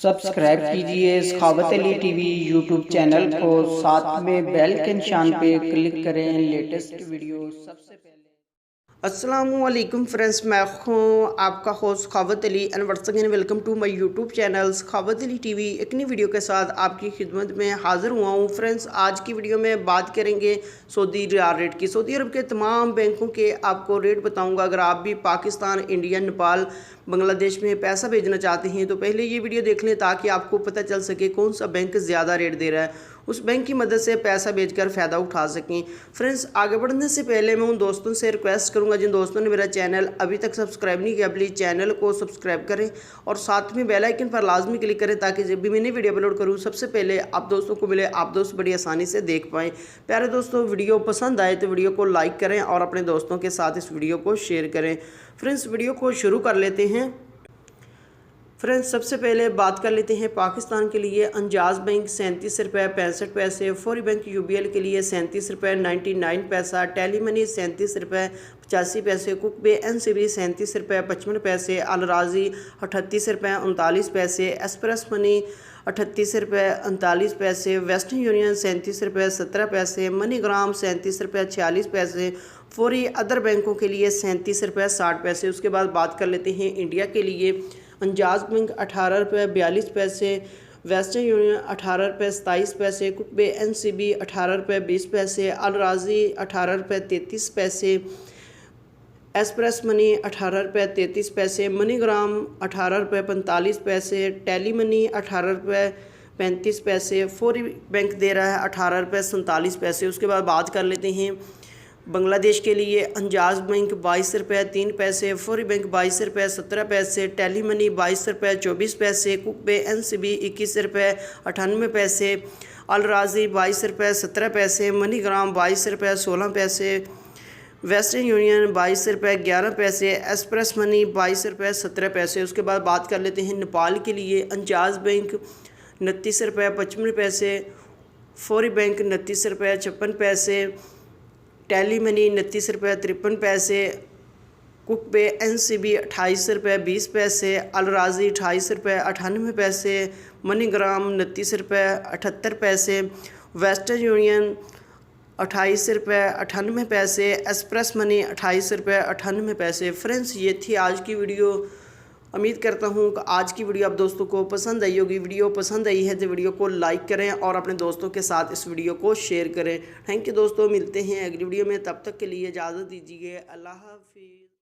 Subscribe कीजिए सखावत Ali TV YouTube channel को, साथ में बेल के निशान पे क्लिक करें लेटेस्ट वीडियो सबसे पहले। अस्सलामुअलैकुम फ्रेंड्स, मैं हूँ आपका host Sakhawat Ali and once again welcome to my YouTube channel Sakhawat Ali TV. एक नई वीडियो के साथ आपकी खिदमत में हाज़िर हुआ हूँ। फ्रेंड्स, आज की वीडियो में बात करेंगे सऊदी रियाल रेट की। सऊदी अरब के तमाम बैंकों के आपको रेट बताऊँगा। अगर आप भी पाकिस्तान, इंडिया, नेपाल, बांग्लादेश में पैसा भेजना चाहते हैं तो पहले ये वीडियो देख लें ताकि आपको पता चल सके कौन सा बैंक ज़्यादा रेट दे रहा है, उस बैंक की मदद से पैसा भेजकर फ़ायदा उठा सकें। फ्रेंड्स, आगे बढ़ने से पहले मैं उन दोस्तों से रिक्वेस्ट करूंगा जिन दोस्तों ने मेरा चैनल अभी तक सब्सक्राइब नहीं किया, प्लीज़ चैनल को सब्सक्राइब करें और साथ में बेल आइकन पर लाजमी क्लिक करें ताकि जब भी मैंने वीडियो अपलोड करूँ सबसे पहले आप दोस्तों को मिले, आप दोस्त बड़ी आसानी से देख पाएँ। प्यारे दोस्तों, वीडियो पसंद आए तो वीडियो को लाइक करें और अपने दोस्तों के साथ इस वीडियो को शेयर करें। फ्रेंड्स, वीडियो को शुरू कर लेते हैं। फ्रेंड्स, सबसे पहले बात कर लेते हैं पाकिस्तान के लिए। अंजाज बैंक 37 रुपये 65 पैसे, फौरी बैंक UBL के लिए 37 रुपये 99 पैसा, टेली मनी 37 रुपये 85 पैसे, कुक पे NCB 37 रुपये 55 पैसे, अल राजी 38 रुपये 39 पैसे, एक्सप्रेस मनी 38 रुपये 39 पैसे, वेस्टर्न यूनियन 37 रुपये 17 पैसे, मनीग्राम 37 रुपये 46 पैसे, फौरी अदर बैंकों के लिए 37 रुपये 60 पैसे। उसके बाद बात कर लेते हैं इंडिया के लिए। अंजाज बैंक 18 रुपये 42 पैसे, वेस्टर्न यूनियन 18 रुपये 27 पैसे, कुक पे NCB 18 रुपये 20 पैसे, अल राजी 18 रुपये 33 पैसे, एक्सप्रेस मनी 18 रुपये 33 पैसे, मनीग्राम 18 रुपये 45 पैसे, टेली मनी 18 रुपये 35 पैसे, फौरी बैंक दे रहा है 18 रुपये 47 पैसे। उसके बाद बात कर लेते हैं बांग्लादेश के लिए। अंजाज बैंक 22 रुपये 3 पैसे, फौरी बैंक 22 रुपये 17 पैसे, टेली मनी 22 रुपये 24 पैसे, कुक पे NCB 21 रुपये 98 पैसे, अल राजी 22 रुपये 17 पैसे, मनीग्राम 22 रुपये 16 पैसे, वेस्टर्न यूनियन 22 रुपये 11 पैसे, एक्सप्रेस मनी 22 रुपये 17 पैसे। उसके बाद बात कर लेते हैं नेपाल के लिए। अंजाज बैंक 29 रुपये 55 पैसे, फौरी बैंक 29 रुपये 56 पैसे, टेली मनी 29 रुपये 53 पैसे, कुक पे NCB 28 रुपये 20 पैसे, अल राजी 28 रुपये 98 पैसे, मनीग्राम 29 रुपये 78 पैसे, वेस्टर्न यूनियन 28 रुपये 98 पैसे, एक्सप्रेस मनी 28 रुपये 98 पैसे। फ्रेंड्स, ये थी आज की वीडियो। उम्मीद करता हूँ कि आज की वीडियो आप दोस्तों को पसंद आई होगी। वीडियो पसंद आई है तो वीडियो को लाइक करें और अपने दोस्तों के साथ इस वीडियो को शेयर करें। थैंक यू दोस्तों, मिलते हैं अगली वीडियो में। तब तक के लिए इजाज़त दीजिए। अल्लाह हाफिज़।